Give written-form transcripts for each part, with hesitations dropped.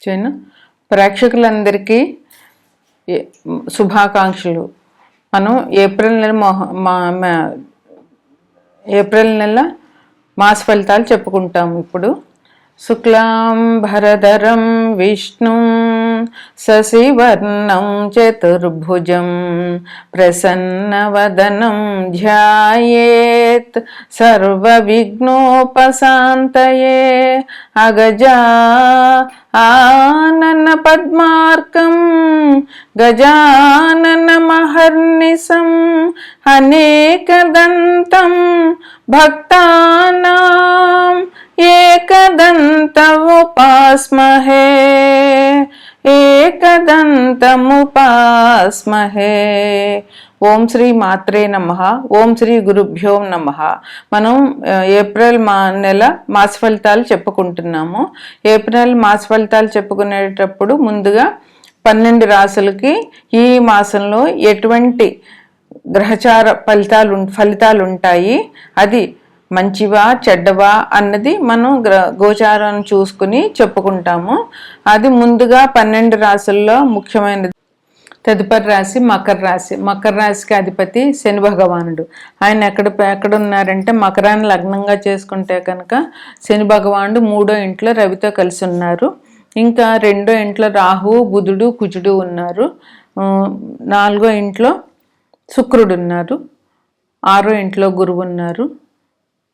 చేయను. ప్రేక్షకులందరికీ శుభాకాంక్షలు. మనం ఏప్రిల్ నెల మాస ఫలితాలు చెప్పుకుంటాము. ఇప్పుడు శుక్లాం భరధరం విష్ణుం శశివర్ణం చతుర్భుజం ప్రసన్నవదనం ధ్యాయేత్ సర్వవిఘ్నోపశాంతయే అగజా ఆనన పద్మార్కం గజానన మహర్నిశం అనేకదంతం భక్తానాం ఏకదంతముపాస్మహే ఏకదంతముపాస్మహే. ఓం శ్రీ మాత్రే నమః. ఓం శ్రీ గురుభ్యో నమః. మనం ఏప్రిల్ నెల మాస ఫలితాలు చెప్పుకుంటున్నాము. ఏప్రిల్ మాస ఫలితాలు చెప్పుకునేటప్పుడు ముందుగా 12 రాసులకి ఈ మాసంలో ఎటువంటి గ్రహచార ఫలితాలు ఉంటాయి, అది మంచివా చెడ్డవా అన్నది మనం గోచారం చూసుకుని చెప్పుకుంటాము. అది ముందుగా 12 రాసుల్లో ముఖ్యమైనది. తదుపరి రాశి మకర రాశి. మకర రాశికి అధిపతి శని భగవానుడు. ఆయన ఎక్కడున్నారంటే మకరాన్ని లగ్నంగా చేసుకుంటే కనుక శని భగవానుడు 3వ ఇంట్లో రవితో కలిసి ఉన్నారు. ఇంకా 2వ ఇంట్లో రాహువు బుధుడు కుజుడు ఉన్నారు. 4వ ఇంట్లో శుక్రుడు ఉన్నారు. 6వ ఇంట్లో గురువు ఉన్నారు.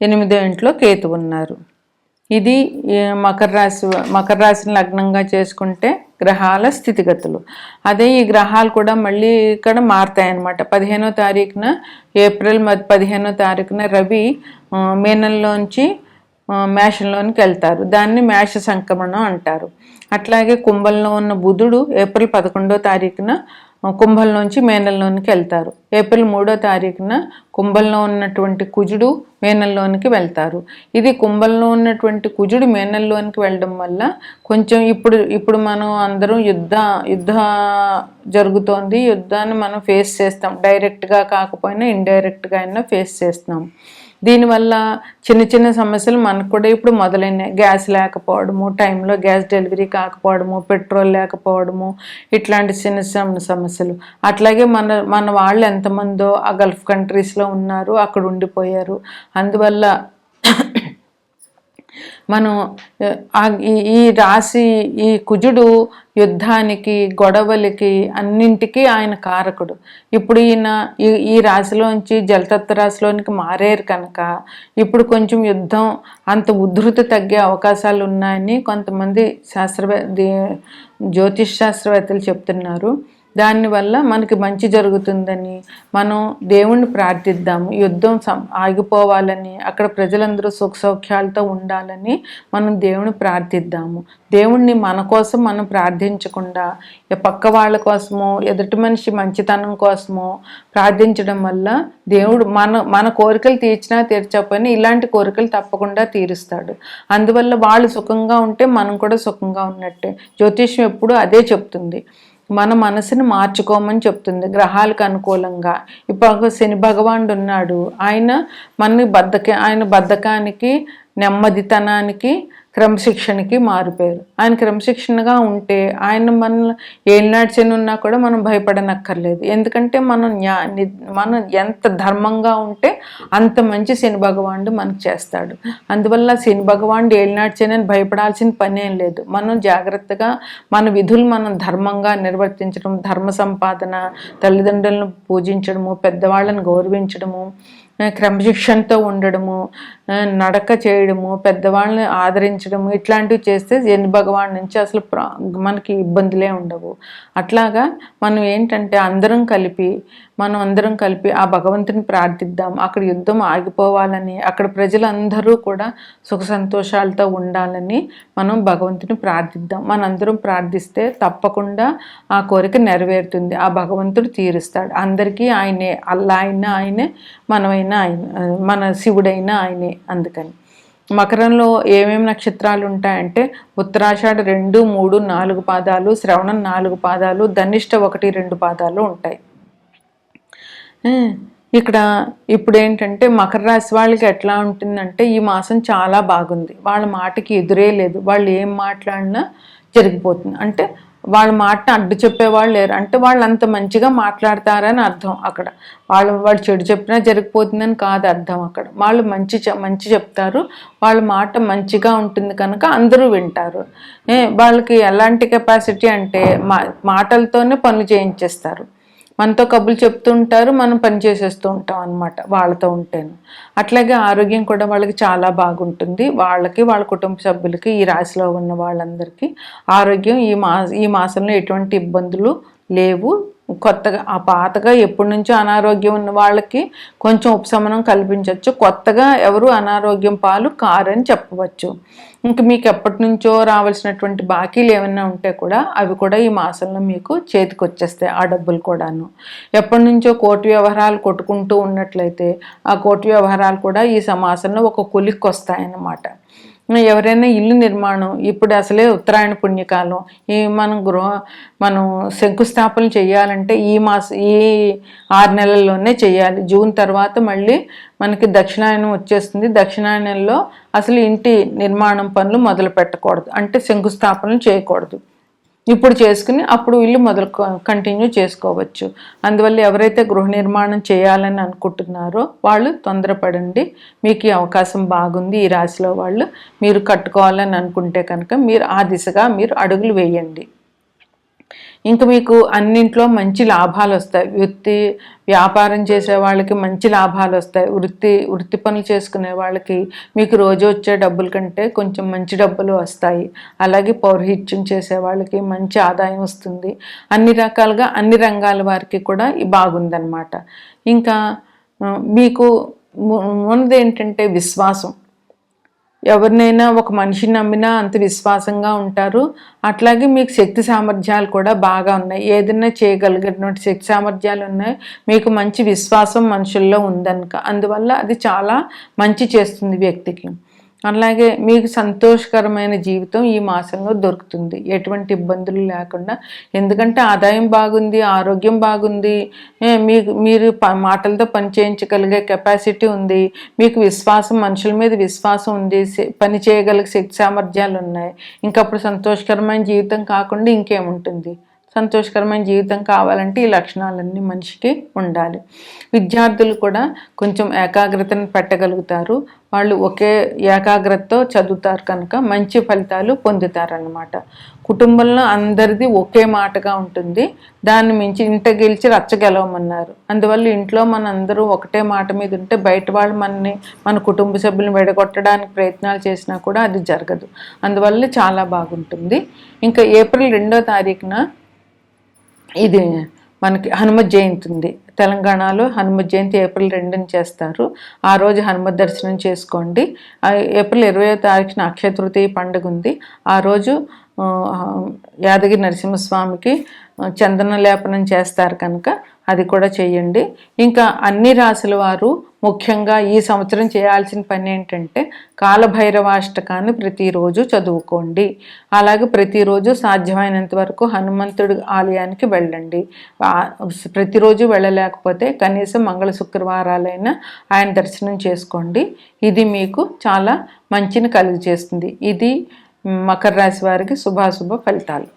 8వ ఇంట్లో కేతు ఉన్నారు. ఇది మకర రాశిని లగ్నంగా చేసుకుంటే గ్రహాల స్థితిగతులు. అదే ఈ గ్రహాలు కూడా మళ్ళీ ఇక్కడ మారుతాయన్నమాట. 15వ తారీఖున ఏప్రిల్ 15వ తారీఖున రవి మీనంలోంచి మేషంలోనికి వెళ్తారు. దాన్ని మేష సంక్రమణం అంటారు. అట్లాగే కుంభంలో ఉన్న బుధుడు ఏప్రిల్ 11వ తారీఖున కుంభంలోంచి మేనంలోనికి వెళ్తారు. ఏప్రిల్ 3వ తారీఖున కుంభంలో ఉన్నటువంటి కుజుడు మేనంలోనికి వెళ్తారు. ఇది కుంభంలో ఉన్నటువంటి కుజుడు మేనంలోనికి వెళ్ళడం వల్ల కొంచెం ఇప్పుడు మనం అందరం యుద్ధ జరుగుతోంది. యుద్ధాన్ని మనం ఫేస్ చేస్తాం. డైరెక్ట్గా కాకపోయినా ఇండైరెక్ట్గా అయినా ఫేస్ చేస్తున్నాం. దీనివల్ల చిన్న చిన్న సమస్యలు మనకు కూడా ఇప్పుడు మొదలైనాయి. గ్యాస్ లేకపోవడము, టైంలో గ్యాస్ డెలివరీ కాకపోవడము, పెట్రోల్ లేకపోవడము, ఇట్లాంటి చిన్న చిన్న సమస్యలు. అట్లాగే మన వాళ్ళు ఎంతమందో ఆ గల్ఫ్ కంట్రీస్లో ఉన్నారు, అక్కడ ఉండిపోయారు. అందువల్ల మనం ఈ రాశి ఈ కుజుడు యుద్ధానికి గొడవలకి అన్నింటికీ ఆయన కారకుడు. ఇప్పుడు ఈ రాశిలోంచి జలతత్వ రాశిలోనికి మారారు కనుక ఇప్పుడు కొంచెం యుద్ధం అంత ఉధృతి తగ్గే అవకాశాలు ఉన్నాయని కొంతమంది జ్యోతిష్ శాస్త్రవేత్తలు చెప్తున్నారు. దానివల్ల మనకి మంచి జరుగుతుందని మనం దేవుణ్ణి ప్రార్థిద్దాము. యుద్ధం ఆగిపోవాలని, అక్కడ ప్రజలందరూ సుఖ సౌఖ్యాలతో ఉండాలని మనం దేవుని ప్రార్థిద్దాము. దేవుణ్ణి మన కోసం మనం ప్రార్థించకుండా పక్క వాళ్ళ కోసమో ఎదుటి మనిషి మంచితనం కోసమో ప్రార్థించడం వల్ల దేవుడు మన కోరికలు తీర్చకపోయినా ఇలాంటి కోరికలు తప్పకుండా తీరుస్తాడు. అందువల్ల వాళ్ళు సుఖంగా ఉంటే మనం కూడా సుఖంగా ఉన్నట్టే. జ్యోతిష్యం ఎప్పుడు అదే చెప్తుంది. మన మనసుని మార్చుకోమని చెప్తుంది గ్రహాలకు అనుకూలంగా. ఇప్పుడు శని భగవానుడు ఉన్నాడు. ఆయన ఆయన బద్ధకానికి, నెమ్మదితనానికి, క్రమశిక్షణకి మారిపోయారు. ఆయన క్రమశిక్షణగా ఉంటే ఆయన ఏలినాటి శని ఉన్నా కూడా మనం భయపడనక్కర్లేదు. ఎందుకంటే మనం ఎంత ధర్మంగా ఉంటే అంత మంచి శని భగవానుడు మనకు చేస్తాడు. అందువల్ల శని భగవానుడు ఏలినాటి శని అని భయపడాల్సిన పని ఏం లేదు. మనం జాగ్రత్తగా మన విధులు మనం ధర్మంగా నిర్వర్తించడం, ధర్మ సంపాదన, తల్లిదండ్రులను పూజించడము, పెద్దవాళ్ళని గౌరవించడము, క్రమశిక్షణతో ఉండడము, నడక చేయడము, పెద్దవాళ్ళని ఆదరించడము, ఇట్లాంటివి చేస్తే శని భగవాన్ నుంచి అసలు మనకి ఇబ్బందులే ఉండవు. అట్లాగా మనం ఏంటంటే అందరం కలిపి ఆ భగవంతుని ప్రార్థిద్దాం. అక్కడ యుద్ధం ఆగిపోవాలని, అక్కడ ప్రజలందరూ కూడా సుఖ సంతోషాలతో ఉండాలని మనం భగవంతుని ప్రార్థిద్దాం. మనందరం ప్రార్థిస్తే తప్పకుండా ఆ కోరిక నెరవేరుతుంది. ఆ భగవంతుడు తీరుస్తాడు. అందరికీ ఆయనే, అల్లా అయినా ఆయనే, మనమైనా ఆయన, మన శివుడైనా ఆయనే. అందుకని మకరంలో ఏమేమి నక్షత్రాలు ఉంటాయంటే ఉత్తరాషాఢ 2, 3, 4 పాదాలు, శ్రవణం 4 పాదాలు, ధనిష్ట 1, 2 పాదాలు ఉంటాయి. ఇక్కడ ఇప్పుడు ఏంటంటే మకర రాశి వాళ్ళకి ఎట్లా ఉంటుందంటే ఈ మాసం చాలా బాగుంది. వాళ్ళ మాటకి ఎదురే లేదు. వాళ్ళు ఏం మాట్లాడినా జరిగిపోతుంది. అంటే వాళ్ళ మాటను అడ్డు చెప్పేవాళ్ళు లేరు, అంటే వాళ్ళు అంత మంచిగా మాట్లాడతారని అర్థం. అక్కడ వాళ్ళు చెడు చెప్పినా జరిగిపోతుందని కాదు అర్థం. అక్కడ వాళ్ళు మంచి చెప్తారు, వాళ్ళ మాట మంచిగా ఉంటుంది కనుక అందరూ వింటారు. వాళ్ళకి ఎలాంటి కెపాసిటీ అంటే మాటలతోనే పనులు చేయించేస్తారు. మనతో కబుర్లు చెప్తూ ఉంటారు, మనం పని చేసేస్తూ ఉంటాం అన్నమాట వాళ్ళతో ఉంటేనే. అట్లాగే ఆరోగ్యం కూడా వాళ్ళకి చాలా బాగుంటుంది. వాళ్ళకి, వాళ్ళ కుటుంబ సభ్యులకి, ఈ రాశిలో ఉన్న వాళ్ళందరికీ ఆరోగ్యం ఈ మాసంలో ఎటువంటి ఇబ్బందులు లేవు. కొత్తగా పాతగా ఎప్పటి నుంచో అనారోగ్యం ఉన్న వాళ్ళకి కొంచెం ఉపశమనం కల్పించవచ్చు. కొత్తగా ఎవరు అనారోగ్యం పాలు కారని చెప్పవచ్చు. ఇంక మీకు ఎప్పటి నుంచో రావాల్సినటువంటి బాకీలు ఏమైనా ఉంటే కూడా అవి కూడా ఈ మాసంలో మీకు చేతికి వచ్చేస్తాయి, ఆ డబ్బులు కూడాను. ఎప్పటి నుంచో కోర్టు వ్యవహారాలు కొట్టుకుంటూ ఉన్నట్లయితే ఆ కోర్టు వ్యవహారాలు కూడా ఈ మాసంలో ఒక కొలిక్కి వస్తాయన్నమాట. ఎవరైనా ఇల్లు నిర్మాణం, ఇప్పుడు అసలే ఉత్తరాయణ పుణ్యకాలం, మనం శంకుస్థాపన చేయాలంటే ఈ 6 నెలల్లోనే చేయాలి. జూన్ తర్వాత మళ్ళీ మనకి దక్షిణాయనం వచ్చేస్తుంది. దక్షిణాయనంలో అసలు ఇంటి నిర్మాణం పనులు మొదలు పెట్టకూడదు, అంటే శంకుస్థాపనలు చేయకూడదు. ఇప్పుడు చేసుకుని అప్పుడు ఇల్లు కంటిన్యూ చేసుకోవచ్చు. అందువల్ల ఎవరైతే గృహ నిర్మాణం చేయాలని అనుకుంటున్నారో వాళ్ళు తొందరపడండి. మీకు ఈ అవకాశం బాగుంది. ఈ రాశిలో వాళ్ళు మీరు కట్టుకోవాలని అనుకుంటే కనుక మీరు ఆ దిశగా మీరు అడుగులు వేయండి. ఇంకా మీకు అన్నింట్లో మంచి లాభాలు వస్తాయి. వ్యాపారం చేసే వాళ్ళకి మంచి లాభాలు వస్తాయి. వృత్తి పనులు చేసుకునే వాళ్ళకి మీకు రోజు వచ్చే డబ్బుల కంటే కొంచెం మంచి డబ్బులు వస్తాయి. అలాగే పౌరోహిత్యం చేసే వాళ్ళకి మంచి ఆదాయం వస్తుంది. అన్ని రకాలుగా అన్ని రంగాల వారికి కూడా బాగుందన్నమాట. ఇంకా మీకు ఉన్నది ఏంటంటే విశ్వాసం. ఎవరినైనా ఒక మనిషిని నమ్మినా అంత విశ్వాసంగా ఉంటారు. అట్లాగే మీకు శక్తి సామర్థ్యాలు కూడా బాగా ఉన్నాయి. ఏదైనా చేయగలిగినటువంటి శక్తి సామర్థ్యాలు ఉన్నాయి. మీకు మంచి విశ్వాసం మనుషుల్లో ఉందనుక, అందువల్ల అది చాలా మంచి చేస్తుంది వ్యక్తికి. అలాగే మీకు సంతోషకరమైన జీవితం ఈ మాసంలో దొరుకుతుంది, ఎటువంటి ఇబ్బందులు లేకుండా. ఎందుకంటే ఆదాయం బాగుంది, ఆరోగ్యం బాగుంది, మీరు మాటలతో పని చేయించగలిగే కెపాసిటీ ఉంది, మీకు విశ్వాసం, మనుషుల మీద విశ్వాసం ఉంది, పని చేయగలిగే శక్తి సామర్థ్యాలు ఉన్నాయి. ఇంకప్పుడు సంతోషకరమైన జీవితం కాకుండా ఇంకేముంటుంది? సంతోషకరమైన జీవితం కావాలంటే ఈ లక్షణాలన్నీ మనిషికి ఉండాలి. విద్యార్థులు కూడా కొంచెం ఏకాగ్రతను పెట్టగలుగుతారు. వాళ్ళు ఒకే ఏకాగ్రతతో చదువుతారు కనుక మంచి ఫలితాలు పొందుతారన్నమాట. కుటుంబంలో అందరిది ఒకే మాటగా ఉంటుంది. దాన్ని మించి ఇంట గెలిచి రచ్చ గెలవమన్నారు. అందువల్ల ఇంట్లో అందరూ ఒకటే మాట మీద ఉంటే బయట వాళ్ళు మన కుటుంబ సభ్యులను విడగొట్టడానికి ప్రయత్నాలు చేసినా కూడా అది జరగదు. అందువల్ల చాలా బాగుంటుంది. ఇంకా ఏప్రిల్ 2వ తారీఖున ఇది మనకి హనుమత్ జయంతి ఉంది. తెలంగాణలో హనుమత్ జయంతి ఏప్రిల్ 2న చేస్తారు. ఆ రోజు హనుమత్ దర్శనం చేసుకోండి. ఏప్రిల్ 20వ తారీఖున అక్షయ తృతీయ పండుగ ఉంది. ఆ రోజు యాదగిరి నరసింహస్వామికి చందన లేపనం చేస్తారు కనుక అది కూడా చేయండి. ఇంకా అన్ని రాశుల వారు ముఖ్యంగా ఈ సంవత్సరం చేయాల్సిన పని ఏంటంటే కాలభైరవాష్టకాన్ని ప్రతిరోజు చదువుకోండి. అలాగే ప్రతిరోజు సాధ్యమైనంత వరకు హనుమంతుడి ఆలయానికి వెళ్ళండి. ప్రతిరోజు వెళ్ళలేకపోతే కనీసం మంగళ శుక్రవారాలైనా ఆయన దర్శనం చేసుకోండి. ఇది మీకు చాలా మంచిని కలుగజేస్తుంది. ఇది మకర రాశి వారికి శుభాశుభ ఫలితాలు.